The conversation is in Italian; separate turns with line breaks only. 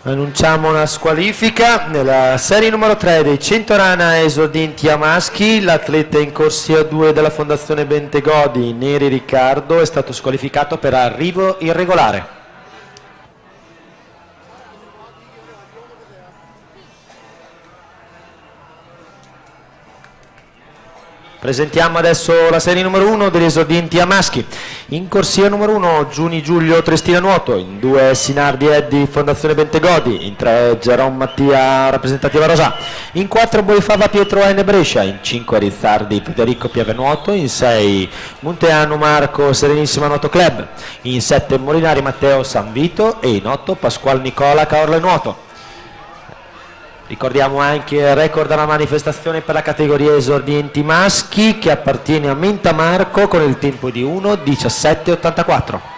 Annunciamo una squalifica nella serie numero 3 dei 100 rana esordinti a maschi. L'atleta in corsia 2 della Fondazione Bentegodi, Neri Riccardo, è stato squalificato per arrivo irregolare. Presentiamo adesso la serie numero 1 degli esordienti a maschi. In corsia numero 1 Giuni Giulio Trestina Nuoto, in 2 Sinardi Eddi Fondazione Bentegodi, in 3 Geron Mattia rappresentativa Rosà, in 4 Boifava Pietro N Brescia, in 5 Rizzardi Federico Piave Nuoto, in 6 Munteanu Marco Serenissima Nuoto Club, in 7 Molinari Matteo San Vito e in 8 Pasquale Nicola Caorle Nuoto. Ricordiamo anche il record della manifestazione per la categoria esordienti maschi che appartiene a Menta Marco con il tempo di 1:17.84.